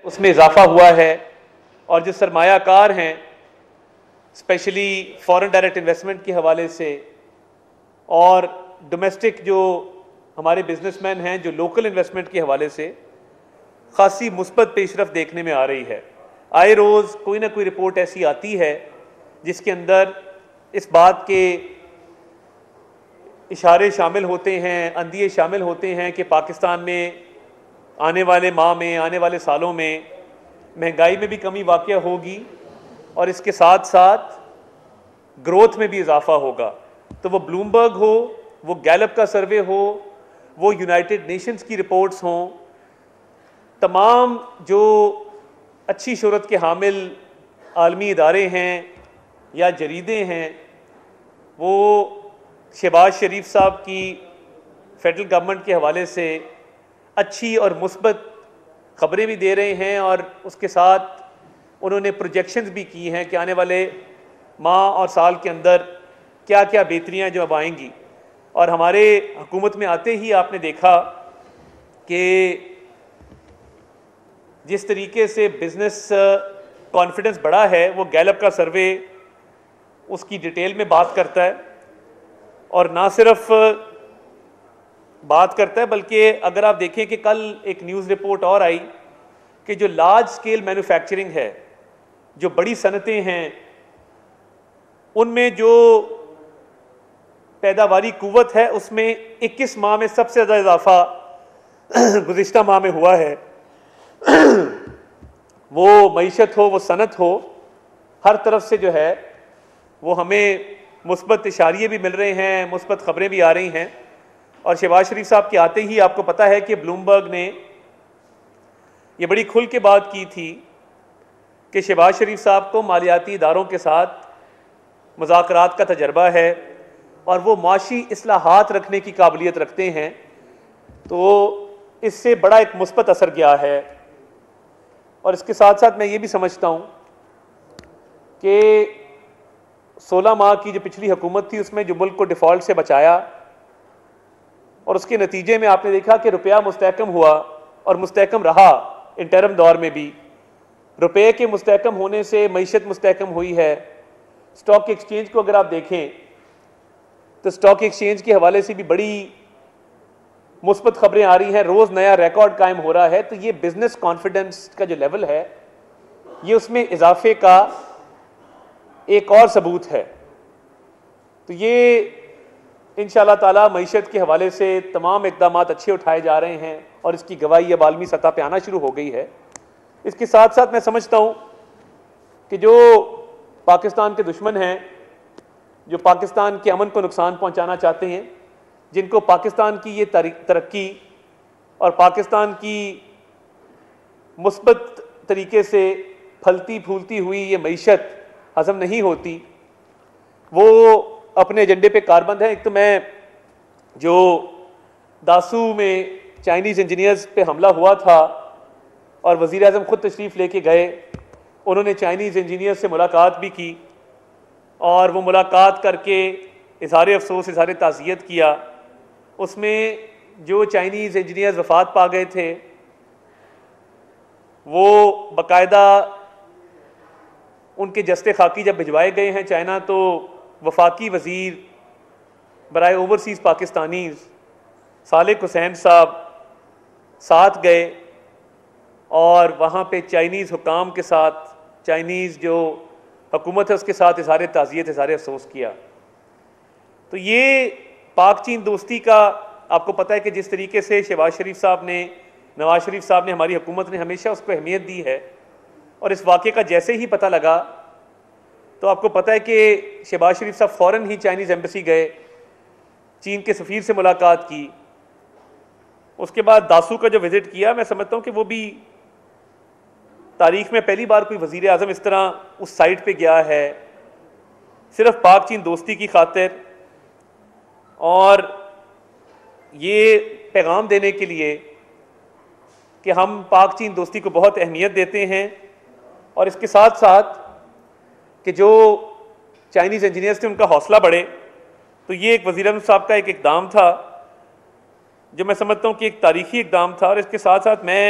उसमें इजाफा हुआ है और जो सरमायाकार हैं स्पेशली फॉरेन डायरेक्ट इन्वेस्टमेंट के हवाले से और डोमेस्टिक जो हमारे बिजनेसमैन हैं जो लोकल इन्वेस्टमेंट के हवाले से खासी मुस्बत पेशरफ देखने में आ रही है। आए रोज़ कोई ना कोई रिपोर्ट ऐसी आती है जिसके अंदर इस बात के इशारे शामिल होते हैं, अंदिए शामिल होते हैं कि पाकिस्तान में आने वाले माह में, आने वाले सालों में महंगाई में भी कमी वाक़या होगी और इसके साथ साथ ग्रोथ में भी इजाफा होगा। तो वो ब्लूमबर्ग हो, वो गैलप का सर्वे हो, वो यूनाइटेड नेशंस की रिपोर्ट्स हों, तमाम जो अच्छी शोहरत के हामिल आलमी इदारे हैं या जरीदे हैं, वो शहबाज शरीफ साहब की फेडरल गवर्नमेंट के हवाले से अच्छी और मुस्बत ख़बरें भी दे रहे हैं और उसके साथ उन्होंने प्रोजेक्शंस भी की हैं कि आने वाले माह और साल के अंदर क्या क्या बेहतरियाँ जो अब आएंगी। और हमारे हुकूमत में आते ही आपने देखा कि जिस तरीके से बिज़नेस कॉन्फिडेंस बढ़ा है, वो गैलप का सर्वे उसकी डिटेल में बात करता है और ना सिर्फ बात करता है बल्कि अगर आप देखें कि कल एक न्यूज़ रिपोर्ट और आई कि जो लार्ज स्केल मैन्युफैक्चरिंग है, जो बड़ी सनतें हैं, उनमें जो पैदावारी कुव्वत है उसमें 21 माह में सबसे ज़्यादा इजाफा गुज़िश्ता माह में हुआ है। वो मईशत हो, वो सनत हो, हर तरफ से जो है वो हमें मुस्बत इशारे भी मिल रहे हैं, मुस्बत ख़बरें भी आ रही हैं। और शहबाज शरीफ साहब के आते ही आपको पता है कि ब्लूमबर्ग ने ये बड़ी खुल के बात की थी कि शहबाज शरीफ साहब को मालियाती इदारों के साथ मुज़ाकरात का तजर्बा है और वो माशी इस्लाहात रखने की काबिलियत रखते हैं। तो इससे बड़ा एक मुस्बत असर गया है। और इसके साथ साथ मैं ये भी समझता हूँ कि 16 माह की जो पिछली हुकूमत थी उसमें जो मुल्क को डिफ़ॉल्ट से बचाया और उसके नतीजे में आपने देखा कि रुपया मुस्तहकम हुआ और मुस्तहकम रहा। इंटरम दौर में भी रुपये के मुस्तहकम होने से मईशत मुस्तहकम हुई है। स्टॉक एक्सचेंज को अगर आप देखें तो स्टॉक एक्सचेंज के हवाले से भी बड़ी मुस्बत खबरें आ रही हैं, रोज़ नया रिकॉर्ड कायम हो रहा है। तो ये बिजनेस कॉन्फिडेंस का जो लेवल है ये उसमें इजाफे का एक और सबूत है। तो ये इंशाअल्लाह ताला मईशत के हवाले से तमाम इक़दाम अच्छे उठाए जा रहे हैं और इसकी गवाही अब आलमी सतह पे आना शुरू हो गई है। इसके साथ साथ मैं समझता हूँ कि जो पाकिस्तान के दुश्मन हैं, जो पाकिस्तान के अमन को नुकसान पहुँचाना चाहते हैं, जिनको पाकिस्तान की ये तरक्की और पाकिस्तान की मुस्बत तरीके से फलती फूलती हुई ये मईशत हज़म नहीं होती, वो अपने एजेंडे पे कारबंद है। एक तो मैं जो दासू में चाइनीज़ इंजीनियर्स पे हमला हुआ था और वज़ीर आज़म ख़ुद तशरीफ़ लेके गए, उन्होंने चाइनीज़ इंजीनियर्स से मुलाकात भी की और वो मुलाकात करके इज़हार अफसोस, इज़हार ताज़ियत किया। उसमें जो चाइनीज़ इंजीनियर्स वफ़ात पा गए थे वो बाकायदा उनके जस्ते खाकी जब भिजवाए गए हैं चाइना, तो वफाकी वज़ीर बराए ओवरसीज़ पाकिस्तानीज़ सालेक हुसैन साहब साथ गए और वहाँ पे चाइनीज़ हुकाम के साथ, चाइनीज़ जो हुकूमत है उसके साथ इज़हार ताज़ियत, इज़हार अफसोस किया। तो ये पाक चीन दोस्ती का आपको पता है कि जिस तरीके से शहबाज शरीफ साहब ने, नवाज शरीफ साहब ने, हमारी हुकूमत ने हमेशा उसको अहमियत दी है। और इस वाक़े का जैसे ही पता लगा तो आपको पता है कि शहबाज शरीफ साहब फ़ौरन ही चाइनीज़ एम्बेसी गए, चीन के सफ़ीर से मुलाकात की, उसके बाद दासू का जो विज़िट किया, मैं समझता हूँ कि वो भी तारीख़ में पहली बार कोई वज़ीर आज़म इस तरह उस साइट पे गया है सिर्फ पाक चीन दोस्ती की खातिर और ये पैगाम देने के लिए कि हम पाक चीन दोस्ती को बहुत अहमियत देते हैं। और इसके साथ साथ कि जो चाइनीज़ इंजीनियर्स थे उनका हौसला बढ़े। तो ये एक वज़ीर आज़म साहब का एक इक़दाम था जो मैं समझता हूँ कि एक तारीख़ी इक़दाम था। और इसके साथ साथ मैं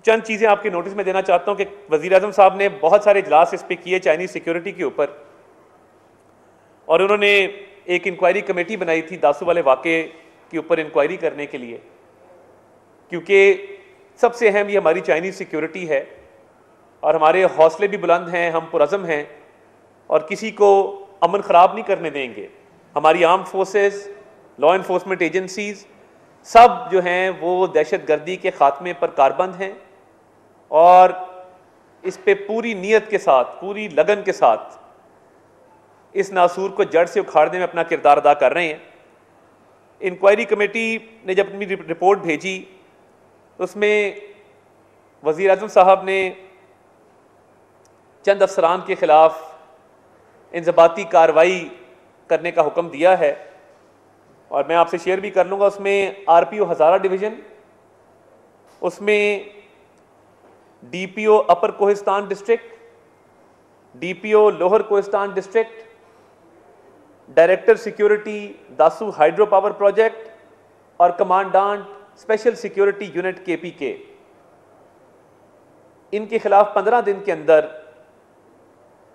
चंद चीज़ें आपके नोटिस में देना चाहता हूँ कि वज़ीर आज़म साहब ने बहुत सारे इजलास इस पर किए चाइनीज़ सिक्योरिटी के ऊपर, और उन्होंने एक इंक्वायरी कमेटी बनाई थी दासू वाले वाक़े के ऊपर इंक्वायरी करने के लिए, क्योंकि सबसे अहम ये हमारी चाइनीज़ सिक्योरिटी है और हमारे हौसले भी बुलंद हैं, हम पुरज़म हैं और किसी को अमन ख़राब नहीं करने देंगे। हमारी arm forces, law enforcement agencies सब जो हैं वो दहशत गर्दी के ख़ात्मे पर कारबंद हैं और इस पे पूरी नीयत के साथ, पूरी लगन के साथ इस नासूर को जड़ से उखाड़ने में अपना किरदार अदा कर रहे हैं। इंक्वायरी कमेटी ने जब अपनी रिपोर्ट भेजी तो उसमें वज़ीर आज़म साहब ने चंद अफसरान के ख़िलाफ़ इंज़बाती कार्रवाई करने का हुक्म दिया है और मैं आपसे शेयर भी कर लूँगा। उसमें आरपीओ हज़ारा डिवीज़न, उसमें DPO upper Kohistan district, DPO lower Kohistan district, director security Dasu hydro power project और commandant special security unit KPK, इनके खिलाफ 15 दिन के अंदर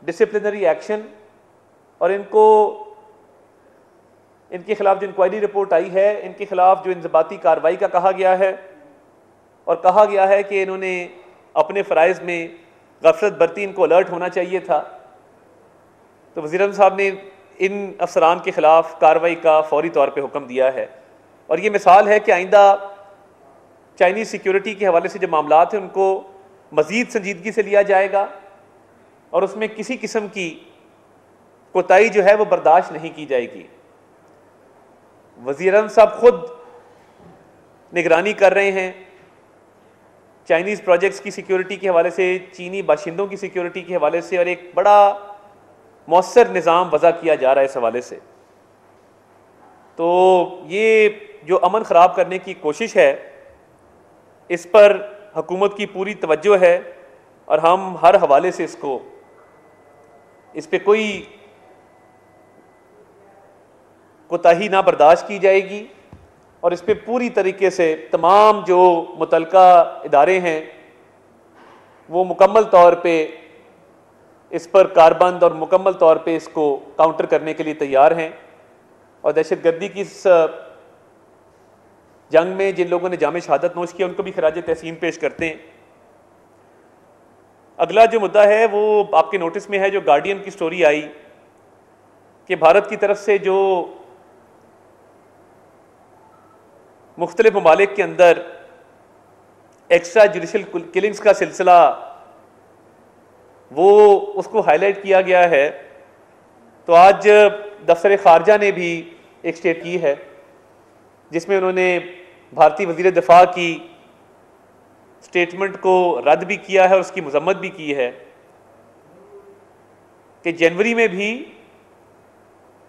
डिसिप्लिनरी एक्शन और इनके खिलाफ जो इंक्वायरी रिपोर्ट आई है, इनके खिलाफ जो इंज़बाती कार्रवाई का कहा गया है और कहा गया है कि इन्होंने अपने फ़राइज़ में गफलत बरती, इनको अलर्ट होना चाहिए था। तो वज़ीर आज़म साहब ने इन अफसरान के ख़िलाफ़ कार्रवाई का फौरी तौर पे हुक्म दिया है और ये मिसाल है कि आइंदा चाइनीज़ सिक्योरिटी के हवाले से जो मामलात हैं उनको मज़ीद संजीदगी से लिया जाएगा और उसमें किसी किस्म की कोताही जो है वो बर्दाश्त नहीं की जाएगी। वज़ीर आज़म साहब खुद निगरानी कर रहे हैं चाइनीज़ प्रोजेक्ट्स की सिक्योरिटी के हवाले से, चीनी बाशिंदों की सिक्योरिटी के हवाले से, और एक बड़ा मौसर निज़ाम वज़ा किया जा रहा है इस हवाले से। तो ये जो अमन ख़राब करने की कोशिश है, इस पर हुकूमत की पूरी तवज्जो है और हम हर हवाले से इस पे कोई कोताही ना बर्दाश्त की जाएगी और इस पे पूरी तरीके से तमाम जो मुतलका इदारे हैं वो मुकम्मल तौर पे इस पर कारबंद और मुकम्मल तौर पे इसको काउंटर करने के लिए तैयार हैं और दहशतगर्दी की इस जंग में जिन लोगों ने जामे शहादत नोश किया उनको भी खराज तहसीन पेश करते हैं। अगला जो मुद्दा है वो आपके नोटिस में है, जो गार्डियन की स्टोरी आई कि भारत की तरफ से जो मुख्तलिफ ममालिक के अंदर एक्स्ट्रा जुडिशल किलिंग्स का सिलसिला वो उसको हाईलाइट किया गया है। तो आज दफ्तर खारजा ने भी एक स्टेट की है जिसमें उन्होंने भारतीय वज़ीर दिफा की स्टेटमेंट को रद्द भी किया है और उसकी मजम्मत भी की है कि जनवरी में भी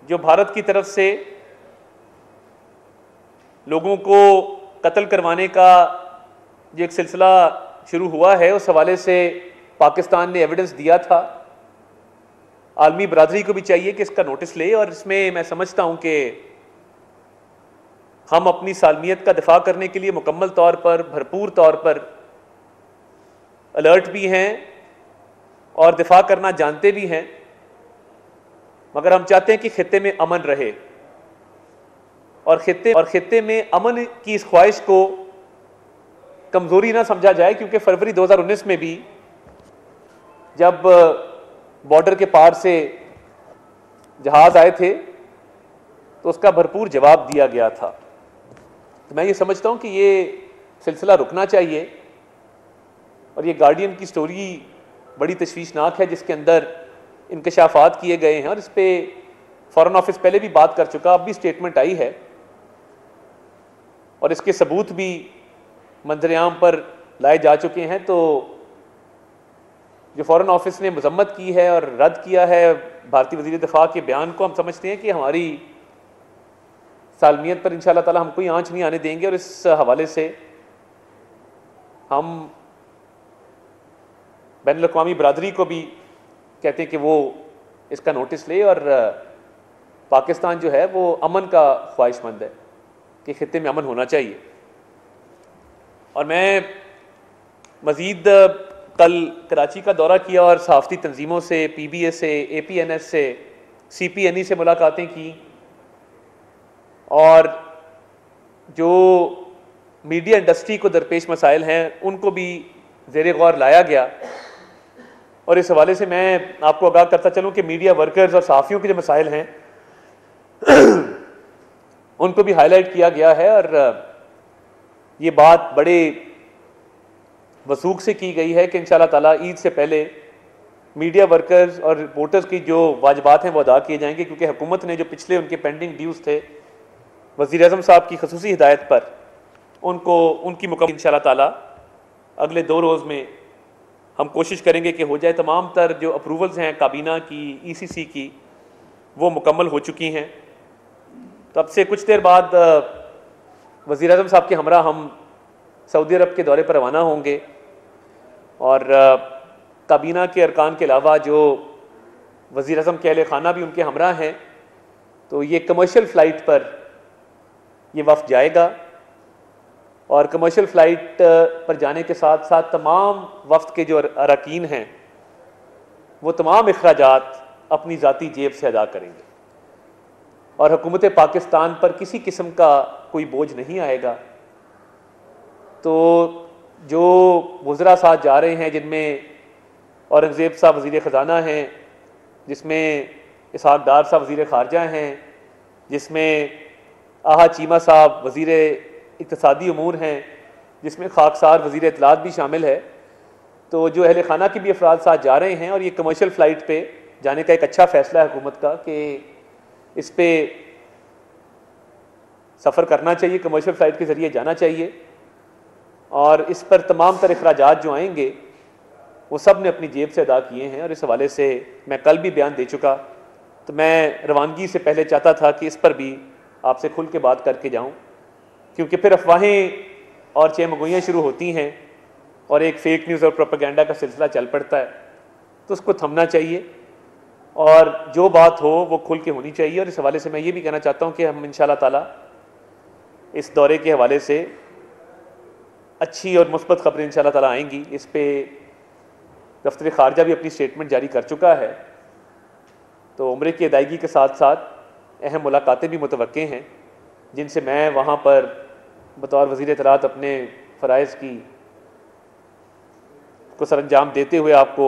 जो भारत की तरफ से लोगों को कत्ल करवाने का जो एक सिलसिला शुरू हुआ है, उस हवाले से पाकिस्तान ने एविडेंस दिया था। आलमी बरादरी को भी चाहिए कि इसका नोटिस ले और इसमें मैं समझता हूं कि हम अपनी सालमियत का दिफा करने के लिए मुकम्मल तौर पर, भरपूर तौर पर अलर्ट भी हैं और दिफा करना जानते भी हैं, मगर हम चाहते हैं कि खित्ते में अमन रहे और खित्ते में अमन की इस ख्वाहिश को कमज़ोरी ना समझा जाए, क्योंकि फरवरी 2019 में भी जब बॉर्डर के पार से जहाज आए थे तो उसका भरपूर जवाब दिया गया था। तो मैं ये समझता हूँ कि ये सिलसिला रुकना चाहिए और ये गार्डियन की स्टोरी बड़ी तशवीशनाक है जिसके अंदर इंकशाफात किए गए हैं और इस पर फॉरेन ऑफिस पहले भी बात कर चुका, अब भी स्टेटमेंट आई है और इसके सबूत भी मंजरेआम पर लाए जा चुके हैं। तो जो फॉरेन ऑफिस ने मजम्मत की है और रद्द किया है भारतीय वज़ीर दिफा के बयान को, हम समझते हैं कि हमारी सालमियत पर इंशाअल्लाह ताला हम कोई आंच नहीं आने देंगे और इस हवाले से हम बैनुल अक़वामी बरादरी को भी कहते हैं कि वो इसका नोटिस ले और पाकिस्तान जो है वो अमन का ख्वाहिशमंद है कि खित्ते में अमन होना चाहिए। और मैं मज़ीद कल कराची का दौरा किया और सहाफ़ती तंजीमों से, PBA से, APNS से, CPNE से मुलाकातें की और जो मीडिया इंडस्ट्री को दरपेश मसाइल हैं उनको भी ज़ेरे गौर लाया गया। और इस हवाले से मैं आपको आगाह करता चलूँ कि मीडिया वर्कर्स और सहाफ़ियों के जो मसाइल हैं उनको भी हाईलाइट किया गया है और ये बात बड़े वसूख से की गई है कि इंशाअल्लाह ताला ईद से पहले मीडिया वर्कर्स और रिपोर्टर्स की जो वाजिबात हैं वो अदा किए जाएंगे, क्योंकि हुकूमत ने जो पिछले उनके पेंडिंग ड्यूज़ थे वज़ीर-ए-आज़म साहब की खसूसी हिदायत पर उनकी मुकम्मल इंशाअल्लाह ताला अगले 2 रोज़ में हम कोशिश करेंगे कि हो जाए। तमाम तर जो अप्रूवल्स हैं काबीना की, ECC की, वो मुकम्मल हो चुकी हैं। तो अब से कुछ देर बाद वज़ीर-ए-आज़म साहब के हमरा हम सऊदी अरब के दौरे पर रवाना होंगे और काबीना के अरकान के अलावा जो वज़ीर-ए-आज़म के अहले खाना भी उनके हमरा हैं, तो ये कमर्शियल फ़्लाइट पर ये वफ़द जाएगा और कमर्शियल फ़्लाइट पर जाने के साथ साथ तमाम वफ़द के जो अरकान हैं वो तमाम अखराजात अपनी ज़ाती जेब से अदा करेंगे और हुकूमत पाकिस्तान पर किसी किस्म का कोई बोझ नहीं आएगा। तो जो वज़रा साथ जा रहे हैं, जिनमें औरंगज़ेब साहब वज़ीर ख़ज़ाना हैं, जिसमें इसहाक़ डार साहब वज़ीर ख़ारजा हैं, जिसमें आहा चीमा साहब वज़ीर इक़्तिसादी उमूर हैं, जिसमें खाकसार वज़ीर इत्तलात भी शामिल है। तो जो अहले खाना के भी अफराद साथ जा रहे हैं और ये कमर्शियल फ़्लाइट पे जाने का एक अच्छा फ़ैसला है हुकूमत का कि इस पे सफ़र करना चाहिए, कमर्शियल फ़्लाइट के ज़रिए जाना चाहिए और इस पर तमाम तर अखराजात जो आएंगे वो सब ने अपनी जेब से अदा किए हैं। और इस हवाले से मैं कल भी बयान दे चुका, तो मैं रवानगी से पहले चाहता था कि इस पर भी आपसे खुल के बात करके जाऊं, क्योंकि फिर अफवाहें और चहमगोइयाँ शुरू होती हैं और एक फ़ेक न्यूज़ और प्रोपेगेंडा का सिलसिला चल पड़ता है। तो उसको थमना चाहिए और जो बात हो वो खुल के होनी चाहिए। और इस हवाले से मैं ये भी कहना चाहता हूँ कि हम इंशाअल्लाह ताला इस दौरे के हवाले से अच्छी और मुस्बत खबरें इंशाअल्लाह ताला आएंगी। इस पे दफ्तर खारजा भी अपनी स्टेटमेंट जारी कर चुका है। तो उम्रे की अदायगी के साथ साथ अहम मुलाकातें भी मुतवक्के हैं, जिनसे मैं वहाँ पर बतौर वज़ीर इत्तलात अपने फ़राइज़ को सरअंजाम देते हुए आपको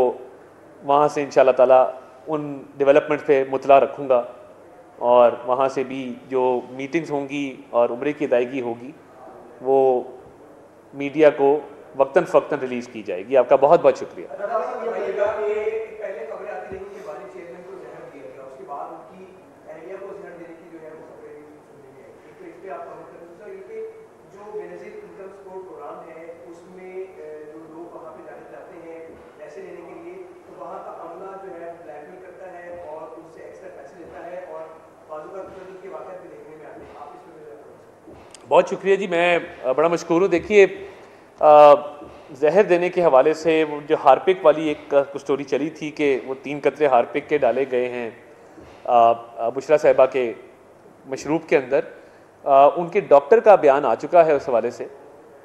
वहाँ से इंशाअल्लाह ताला उन डेवलपमेंट पे मुतला रखूँगा और वहाँ से भी जो मीटिंग्स होंगी और उम्रे की अदायगी होगी वो मीडिया को वक्तन फ़क्तन रिलीज़ की जाएगी। आपका बहुत बहुत शुक्रिया। बहुत शुक्रिया जी, मैं बड़ा मशकूर हूँ। देखिए, जहर देने के हवाले से वो जो हार्पिक वाली एक स्टोरी चली थी कि वो 3 कतरे हार्पिक के डाले गए हैं बुशरा साहिबा के मशरूब के अंदर, उनके डॉक्टर का बयान आ चुका है उस हवाले से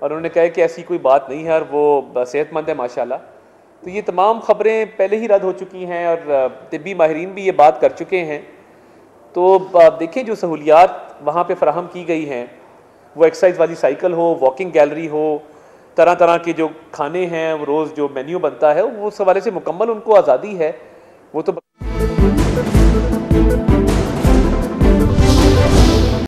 और उन्होंने कहा कि ऐसी कोई बात नहीं है और वो सेहतमंद है माशाल्लाह। तो ये तमाम ख़बरें पहले ही रद्द हो चुकी हैं और तिब्बी माहिरीन भी ये बात कर चुके हैं। तो देखें, जो सहूलियात वहाँ पे फराहम की गई हैं, वो एक्सरसाइज वाली साइकिल हो, वॉकिंग गैलरी हो, तरह तरह के जो खाने हैं, वो रोज़ जो मेन्यू बनता है, वो उस हवाले से मुकम्मल उनको आज़ादी है। वो तो